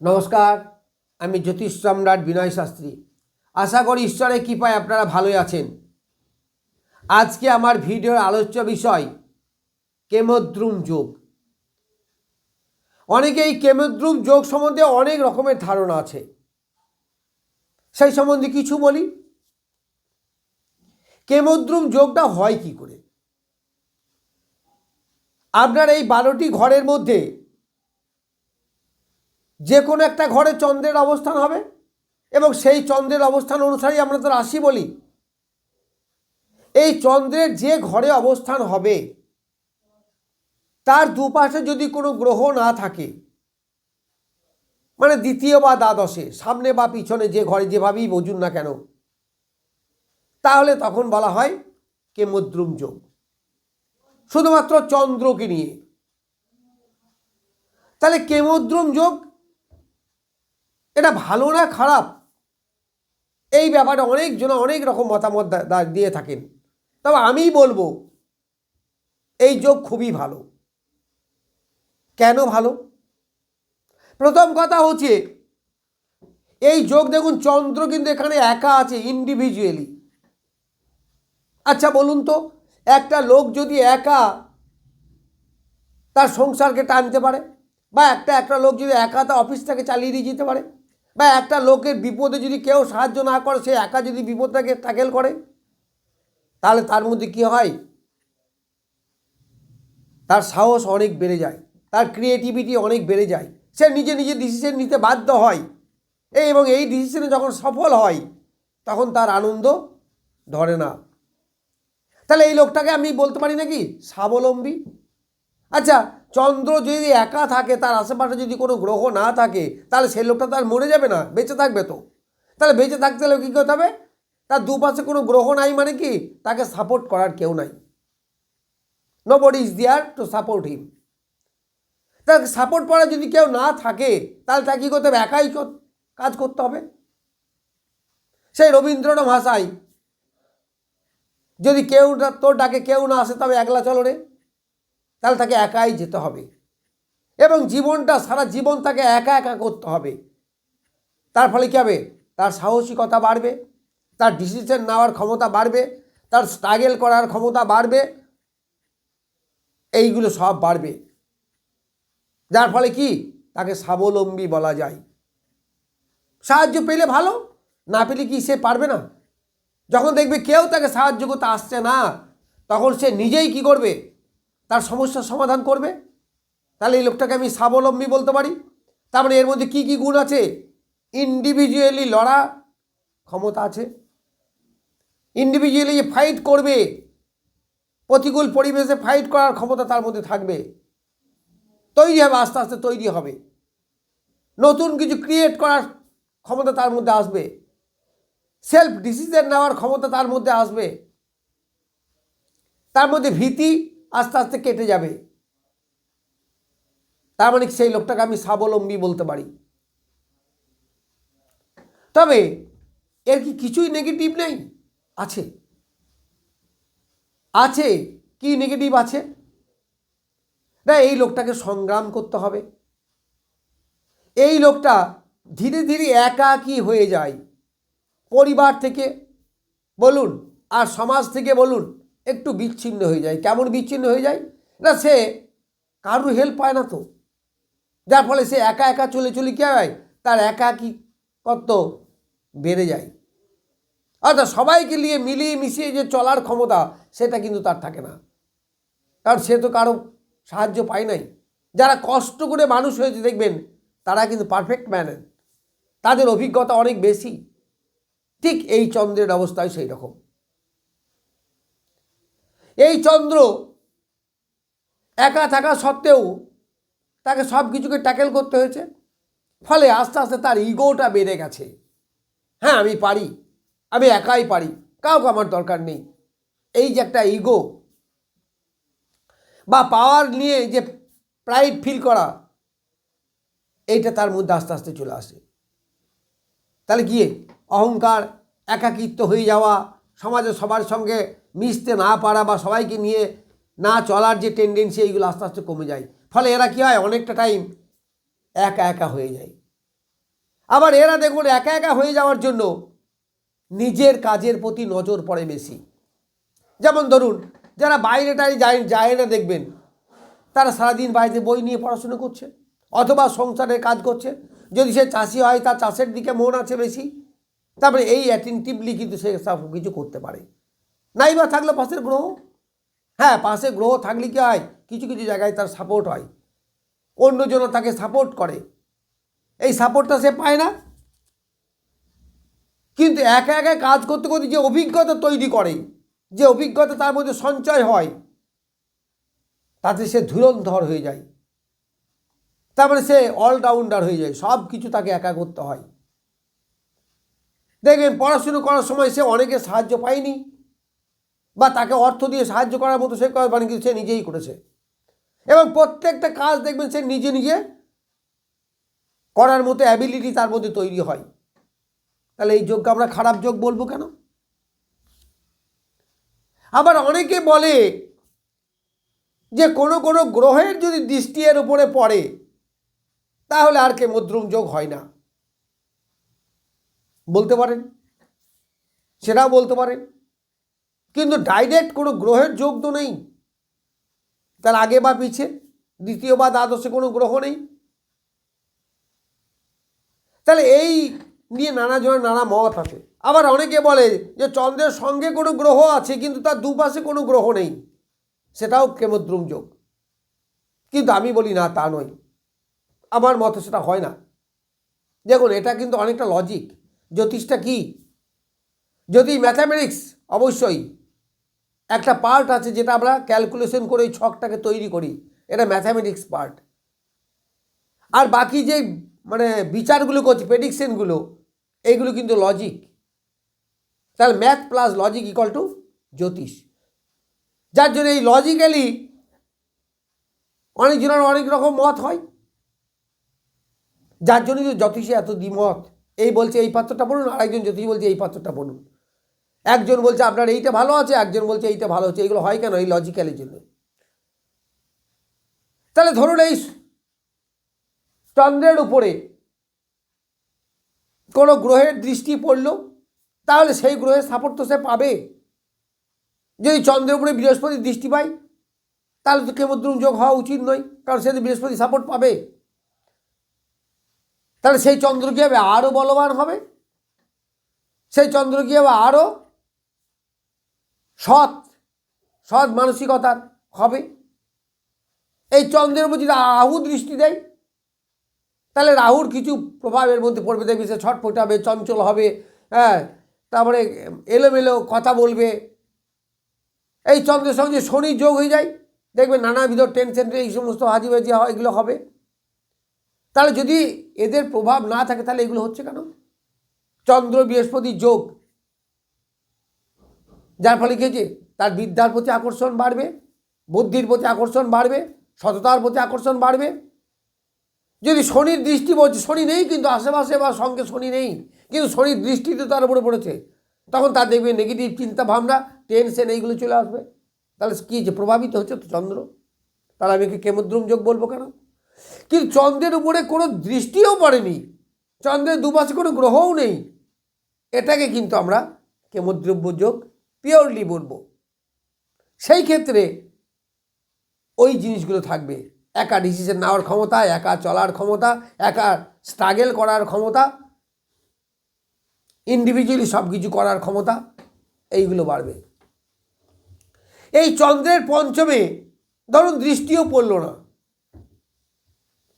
নমস্কার, আমি জ্যোতিষ সম্রাট বিনয় শাস্ত্রী। আশা করি ঈশ্বরের কৃপায় আপনারা ভালোই আছেন। আজকে আমার ভিডিওর আলোচ্য বিষয় কেমদ্রুম যোগ। অনেকেই কেমদ্রুম যোগ সম্বন্ধে অনেক রকমের ধারণা আছে, সেই সম্বন্ধে কিছু বলি। কেমদ্রুম যোগটা হয় কি করে? আপনার এই 12টি ঘরের মধ্যে যে কোনো একটা ঘরে চন্দ্রের অবস্থান হবে এবং সেই চন্দ্রের অবস্থান অনুসারেই আমরা তো রাশি বলি। এই চন্দ্রের যে ঘরে অবস্থান হবে তার দুপাশে যদি কোনো গ্রহ না থাকে, মানে দ্বিতীয় বা দ্বাদশে, সামনে বা পিছনে যে ঘরে যেভাবেই বুঝুন না কেন, তাহলে তখন বলা হয় কেমদ্রুম যোগ, শুধুমাত্র চন্দ্রকে নিয়ে। তাহলে কেমদ্রুম যোগ এটা ভালো না খারাপ, এই ব্যাপারে অনেকজন অনেক রকম মতামত দিয়ে থাকেন। তবে আমি বলবো এই যোগ খুবই ভালো। কেন ভালো? প্রথম কথা হচ্ছে এই যোগ দেখুন, চন্দ্র কিন্তু এখানে একা আছে, ইন্ডিভিজুয়ালি। আচ্ছা বলুন তো, একটা লোক যদি একা তার সংসারকে টানতে পারে, বা একটা লোক যদি একা তার অফিসটাকে চালিয়ে দিয়ে যেতে পারে, বা একটা লোকের বিপদে যদি কেউ সাহায্য না করে, সে একা যদি বিপদটাকে ট্যাকেল করে, তাহলে তার মধ্যে কি হয়? তার সাহস অনেক বেড়ে যায়, তার ক্রিয়েটিভিটি অনেক বেড়ে যায়, সে নিজে নিজে ডিসিশন নিতে বাধ্য হয়। এবং এই ডিসিশনে যখন সফল হয় তখন তার আনন্দ ধরে না। তাহলে এই লোকটাকে আমি বলতে পারি নাকি স্বাবলম্বী? আচ্ছা, চন্দ্র যদি একা থাকে, তার আশেপাশে যদি কোনো গ্রহ না থাকে, তাহলে সেই লোকটা তো আর মরে যাবে না, বেঁচে থাকবে তো। তাহলে বেঁচে থাকতে হলে কী করতে হবে? তার দুপাশে কোনো গ্রহ নাই, মানে কি তাকে সাপোর্ট করার কেউ নাই। Nobody is there to support him. তাকে সাপোর্ট করার যদি কেউ না থাকে, তাহলে তাকে কী করতে হবে? একাই কাজ করতে হবে। সেই রবীন্দ্রনাথ ভাষায়, যদি কেউ তোর ডাকে কেউ না আসে তবে একলা চলো রে, তাহলে তাকে একাই যেতে হবে এবং জীবনটা সারা জীবন তাকে একা একা করতে হবে। তার ফলে কী হবে? তার সাহসিকতা বাড়বে, তার ডিসিশন নেওয়ার ক্ষমতা বাড়বে, তার স্ট্রাগল করার ক্ষমতা বাড়বে, এইগুলো সব বাড়বে। যার ফলে কি তাকে স্বাবলম্বী বলা যায়। সাহায্য পেলে ভালো, না পেলে কি সে পারবে না? যখন দেখবে কেউ তাকে সাহায্য করতে আসছে না, তখন সে নিজেই কি করবে? তার সমস্যার সমাধান করবে। তাহলে এই লোকটাকে আমি স্বাবলম্বী বলতে পারি। তার মানে এর মধ্যে কি কি গুণ আছে? ইন্ডিভিজুয়ালি লড়া ক্ষমতা আছে, ইন্ডিভিজুয়ালি ফাইট করবে, প্রতিকূল পরিবেশে ফাইট করার ক্ষমতা তার মধ্যে থাকবে, তৈরি হবে, আস্তে আস্তে তৈরি হবে, নতুন কিছু ক্রিয়েট করার ক্ষমতা তার মধ্যে আসবে, সেলফ ডিসিশন নেওয়ার ক্ষমতা তার মধ্যে আসবে, তার মধ্যে ভীতি আস্তে আস্তে কেটে যাবে। তার মানে সেই লোকটাকে আমি স্বাবলম্বী বলতে পারি। তবে এর কি কিছুই নেগেটিভ নেই? আছে, আছে। কি নেগেটিভ আছে? না, এই লোকটাকে সংগ্রাম করতে হবে। এই লোকটা ধীরে ধীরে একাকী হয়ে যায়, পরিবার থেকে বলুন আর সমাজ থেকে বলুন, একটু বিচ্ছিন্ন হয়ে যায়। কেমন বিচ্ছিন্ন হয়ে যায়? না, সে কারোর হেল্প পায় না তো, যার ফলে সে একা একা চলে চলে কী হয়? তার একাকিত্ব বেড়ে যায়। অর্থাৎ সবাইকে নিয়ে মিলিয়ে মিশিয়ে যে চলার ক্ষমতা, সেটা কিন্তু তার থাকে না, কারণ সে তো কারো সাহায্য পায় নাই। যারা কষ্ট করে মানুষ হয়েছে দেখবেন, তারা কিন্তু পারফেক্ট ম্যান, তাদের অভিজ্ঞতা অনেক বেশি। ঠিক এই চন্দ্রের অবস্থায় সেই রকম। এই চন্দ্র একা থাকা সত্ত্বেও তাকে সব কিছুকে ট্যাকেল করতে হয়েছে, ফলে আস্তে আস্তে তার ইগোটা বেড়ে গেছে। হ্যাঁ, আমি পারি, আমি একাই পারি, কাউকে আমার দরকার নেই। এই যে একটা ইগো বা পাওয়ার নিয়ে যে প্রাইড ফিল করা, এইটা তার মধ্যে আস্তে আস্তে চলে আসে। তাহলে গিয়ে অহংকার, একাকিত্ব হয়ে যাওয়া, সমাজে সবার সঙ্গে মিশতে না পারা বা সবাইকে নিয়ে না চলার যে টেন্ডেন্সি, এইগুলো আস্তে আস্তে কমে যায়। ফলে এরা কী হয়? অনেকটা টাইম একা একা হয়ে যায়। আবার এরা দেখুন একা একা হয়ে যাওয়ার জন্য নিজের কাজের প্রতি নজর পড়ে বেশি। যেমন ধরুন যারা বাইরে যায় না দেখবেন, তারা সারাদিন বাড়িতে বই নিয়ে পড়াশুনো করছে অথবা সংসারের কাজ করছে। যদি সে চাষি হয় তার চাষের দিকে মন আছে বেশি, তারপরে এই অ্যাটেন্টিভলি কিন্তু সে সব কিছু করতে পারে। নাই বা থাকলে পাশের গ্রহ, হ্যাঁ পাশে গ্রহ থাকলে কি হয়, কিছু কিছু জায়গায় তার সাপোর্ট হয়, অন্যজন তাকে সাপোর্ট করে, এই সাপোর্টটা সে পায় না। কিন্তু একা একা কাজ করতে করতে যে অভিজ্ঞতা তৈরি করে, যে অভিজ্ঞতা তার মধ্যে সঞ্চয় হয়, তাতে সে ধুরন্ধর হয়ে যায়। তারপরে সে অলরাউন্ডার হয়ে যায়, সব কিছু তাকে একা করতে হয়। দেখবেন পড়াশুনো করার সময় সে অনেকের সাহায্য পায়নি, বা তাকে অর্থ দিয়ে সাহায্য করার মতো সে মানে কিন্তু সে নিজেই করেছে। এবং প্রত্যেকটা কাজ দেখবেন সে নিজে নিজে করার মতো অ্যাবিলিটি তার মধ্যে তৈরি হয়। তাহলে এই যোগকে আমরা খারাপ যোগ বলবো কেন? আবার অনেকে বলে যে কোনো কোনো গ্রহের যদি দৃষ্টি এর উপরে পড়ে তাহলে আর কেমদ্রুম যোগ হয় না। বলতে পারেন, সেটাও বলতে পারেন, কিন্তু ডাইরেক্ট কোনো গ্রহের যোগ তো নেই। তার আগে বা পিছে দ্বিতীয় বা দ্বাদশে কোনো গ্রহ নেই। তাহলে এই নিয়ে নানা জনের নানা মত আছে। আবার অনেকে বলে যে চন্দ্রের সঙ্গে কোনো গ্রহ আছে কিন্তু তার দুপাশে কোনো গ্রহ নেই, সেটাও কেমদ্রুম যোগ। কিন্তু আমি বলি না, তা নয়, আমার মতে সেটা হয় না। দেখুন এটা কিন্তু অনেকটা লজিক। জ্যোতিষটা কি? যদি ম্যাথামেটিক্স অবশ্যই একটা পার্ট আছে যেটা আমরা ক্যালকুলেশন করে ওই ছকটাকে তৈরি করি, এটা ম্যাথামেটিক্স পার্ট। আর বাকি যে মানে বিচারগুলো করছি, প্রেডিকশনগুলো, এইগুলো কিন্তু লজিক। তাহলে math plus logic equal to জ্যোতিষ। যার জন্য এই লজিক্যালি অনেকজনের অনেক রকম মত হয়, যার জন্য জ্যোতিষে এত দ্বিমত। এই বলছে এই পাত্রটা পড়ুন, আর একজন জ্যোতিষ বলছে এই পাত্রটা পড়ুন। একজন বলছে আপনার এইটা ভালো আছে, একজন বলছে এইটা ভালো হচ্ছে। এইগুলো হয় কেন? এই লজিক্যালের জন্য। তাহলে ধরুন এই চন্দ্রের উপরে কোনো গ্রহের দৃষ্টি পড়ল, তাহলে সেই গ্রহের সাপোর্ট তো সে পাবে। যদি চন্দ্রের উপরে বৃহস্পতির দৃষ্টি পায় তাহলে তো কেমদ্রুম যোগ হওয়া উচিত নয়, কারণ সে বৃহস্পতি সাপোর্ট পাবে। তাহলে সেই চন্দ্র কী হবে? আরও বলবান হবে। সেই চন্দ্র কী হবে? আরও সৎ মানসিকতার হবে। এই চন্দ্রের উপর যদি রাহু দৃষ্টি দেয় তাহলে রাহুর কিছু প্রভাবের মধ্যে পড়বে। দেখবি সে ছটফট হবে, চঞ্চল হবে, হ্যাঁ, তারপরে এলোমেলো কথা বলবে। এই চন্দ্রের সঙ্গে শনি যোগ হয়ে যায়, দেখবেন নানাবিধ টেনশন, এই সমস্ত হাজিবাজি হয়, এগুলো হবে। তাহলে যদি এদের প্রভাব না থাকে তাহলে এগুলো হচ্ছে কেন? চন্দ্র বৃহস্পতি যোগ, যার ফলে কি হচ্ছে? তার বিদ্যার প্রতি আকর্ষণ বাড়বে, বুদ্ধির প্রতি আকর্ষণ বাড়বে, সততার প্রতি আকর্ষণ বাড়বে। যদি শনির দৃষ্টি বলছে, শনি নেই কিন্তু আশেপাশে বা সঙ্গে শনি নেই, কিন্তু শনির দৃষ্টিতে তার উপরে পড়েছে, তখন তার দেখবে নেগেটিভ চিন্তা ভাবনা, টেনশন, এইগুলো চলে আসবে। তাহলে কী যে প্রভাবিত হচ্ছে তো চন্দ্র। তাহলে আমি কি কেমদ্রুম যোগ বলবো কেন? কিন্তু চন্দ্রের উপরে কোনো দৃষ্টিও পড়েনি, চন্দ্রের দুপাশে কোনো গ্রহও নেই, এটাকে কিন্তু আমরা কেমদ্রব্য যোগ পিওরলি বলবো। সেই ক্ষেত্রে ওই জিনিসগুলো থাকবে, একা ডিসিশন নেওয়ার ক্ষমতা, একা চলার ক্ষমতা, একা স্ট্রাগল করার ক্ষমতা, ইন্ডিভিজুয়ালি সব কিছু করার ক্ষমতা, এইগুলো বাড়বে। এই চন্দ্রের পঞ্চমে ধরুন দৃষ্টিও পড়ল না,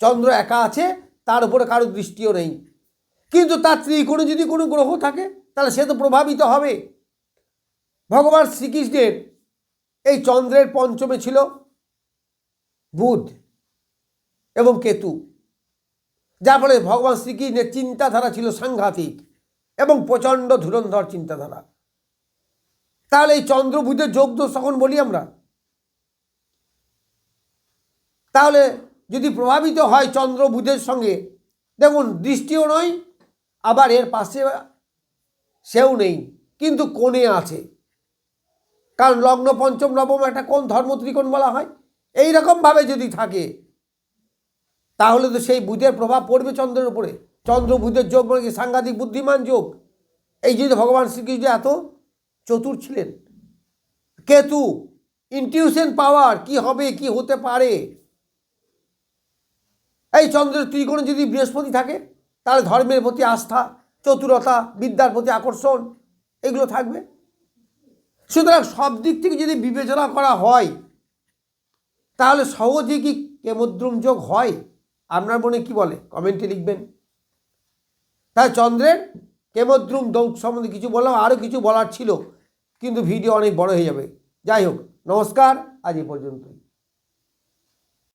চন্দ্র একা আছে, তার উপরে কারো দৃষ্টিও নেই, কিন্তু তার ত্রিকোণে যদি কোনো গ্রহ থাকে তাহলে সে তো প্রভাবিত হবে। ভগবান শ্রীকৃষ্ণের এই চন্দ্রের পঞ্চমে ছিল বুধ এবং কেতু, যার ফলে ভগবান শ্রীকৃষ্ণের চিন্তাধারা ছিল সাংঘাতিক এবং প্রচণ্ড ধুরন্ধর চিন্তাধারা। তাহলে এই চন্দ্র বুধের যোগ দোষ তখন বলি আমরা। তাহলে যদি প্রভাবিত হয় চন্দ্র বুধের সঙ্গে, দেখুন দৃষ্টিও নয়, আবার এর পাশে সেও নেই, কিন্তু কোণে আছে, কারণ লগ্ন পঞ্চম নবম একটা কোণ ধর্ম ত্রিকোণ বলা হয়। এইরকমভাবে যদি থাকে তাহলে তো সেই বুধের প্রভাব পড়বে চন্দ্রের উপরে, চন্দ্র বুধের যোগ মানে কি সাংঘাতিক বুদ্ধিমান যোগ। এই যে ভগবান শ্রীকৃষ্ণ এত চতুর ছিলেন। কেতু ইনটিউশন পাওয়ার, কি হবে কি হতে পারে। এই চন্দ্রের ত্রিকোণে যদি বৃহস্পতি থাকে তাহলে ধর্মের প্রতি আস্থা, চতুরতা, বিদ্যার প্রতি আকর্ষণ এগুলো থাকবে। সুতরাং সব দিক থেকে যদি বিবেচনা করা হয় তাহলে সহজে কি কেমদ্রুম যোগ হয়? আপনার মনে কি বলে কমেন্টে লিখবেন। তাই চন্দ্রের কেমদ্রুম যোগ সম্বন্ধে কিছু বললাম, আরও কিছু বলার ছিল কিন্তু ভিডিও অনেক বড় হয়ে যাবে। যাই হোক, নমস্কার, আজ এই পর্যন্তই।